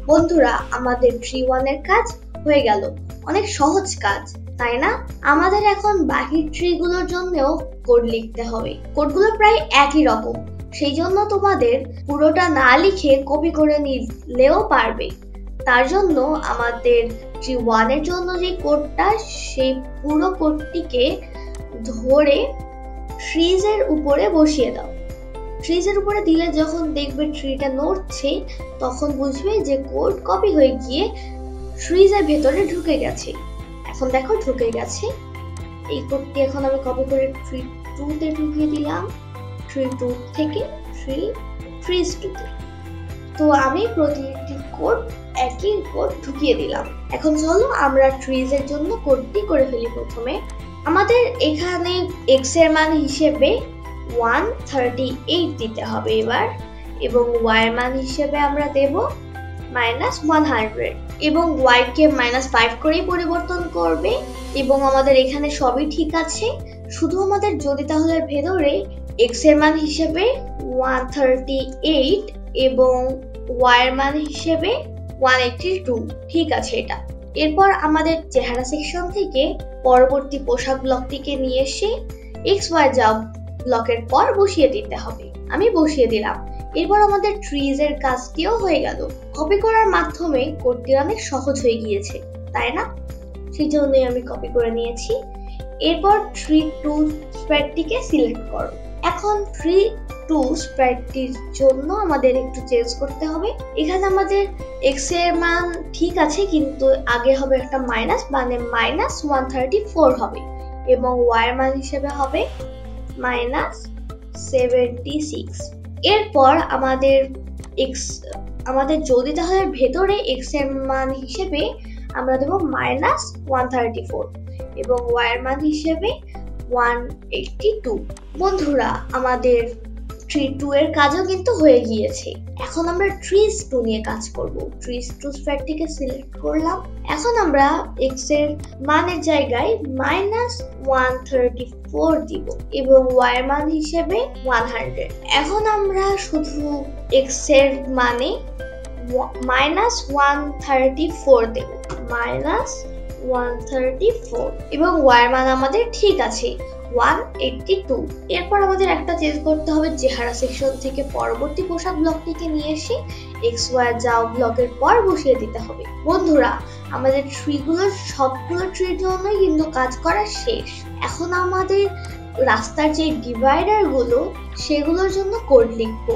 বন্ধুরা, আমাদের ট্রি 1 এর কাজ হয়ে গেল। অনেক সহজ কাজ, তাই না? আমাদের এখন বাকি ট্রি গুলোর জন্যও কোড লিখতে হবে। কোডগুলো প্রায় একই রকম, সেই জন্য তোমাদের পুরোটা না লিখে কপি করে নিলেও পারবে। তার জন্য আমাদের ট্রি 1 এর জন্য যে কোডটা, সেই পুরো কোডটিকে ধরে ট্রিজের উপরে বসিয়ে দাও। ট্রিজের উপরে দিলে যখন দেখবে ট্রিটা নড়ছে, তখন বুঝবে যে কোড কপি হয়ে গিয়ে ট্রিজের ভেতরে ঢুকে গেছে। এখন দেখো ঢুকে গেছে। এই কোডটি এখন আমি কপি করে ট্রি 2 তে ঢুকিয়ে দিলাম, ট্রি 2 থেকে ট্রিজ 2 তে। তো আমি প্রতিটি কোড একই কোড ঢুকিয়ে দিলাম। এখন চলো আমরা ট্রিজের জন্য কোডটি করে ফেলি। প্রথমে আমাদের এখানে x এর মান হিসেবে 138 দিতে হবে এবার, এবং y এর মান হিসেবে আমরা দেব -100, এবং y কে -5 করেই পরিবর্তন করবে। এবং আমাদের এখানে সবই ঠিক আছে, শুধু আমাদের যদি তাহলে ভেতরে x এর মান হিসেবে 138 এবং y এর মান হিসেবে 182 ঠিক আছে এটা। এরপর আমাদের চেহারা সেকশন থেকে পরবর্তী পোশাক ব্লকটিকে নিয়ে এসে XY যাও ব্লকের পর বসিয়ে দিতে হবে। আমি বসিয়ে দিলাম। এরপর আমাদের ট্রিজ এর কাজটিও হয়ে গেল। কপি করার মাধ্যমে কোডটি অনেক সহজ হয়ে গিয়েছে, তাই না? সেই জন্যই আমি কপি করে নিয়েছি। এরপর ট্রি 2 স্প্রেডটিকে সিলেক্ট করো। এখন ট্রি 2 স্প্রেডটির জন্য আমাদের একটু চেঞ্জ করতে হবে। এখানে আমাদের x এর মান ঠিক আছে, কিন্তু আগে হবে একটা মাইনাস, মানে -134 হবে, এবং y এর মান হিসেবে হবে -76। এরপর আমাদের যদি তাহলে ভেতরে x এর মান হিসেবে আমরা দেব -134 এবং y এর মান হিসেবে 182। বন্ধুরা, আমাদের ট্রি 2 এর কাজও কিন্তু হয়ে গিয়েছে। এখন আমরা ট্রিজ 2 নিয়ে কাজ করব। ট্রিজ 2 স্প্রেডটিকে সিলেক্ট করলাম। এখন আমরা x এর মানের জায়গায় -134 দিব এবং y এর মান হিসেবে 100। এখন আমরা শুধু x এর মানে -134 দেব, -134, এবং y এর মান আমাদের ঠিক আছে 182। এরপর আমাদের একটা চেঞ্জ করতে হবে। চেহারা সেকশন থেকে পরবর্তী পোশাক ব্লকটিকে নিয়ে এসে XY যাও ব্লকের পর বসিয়ে দিতে হবে। বন্ধুরা, আমাদের সবগুলো ট্রির জন্যই কিন্তু কাজ করা শেষ। এখন আমাদের রাস্তার যে ডিভাইডার গুলো, সেগুলোর জন্য কোড লিখবো।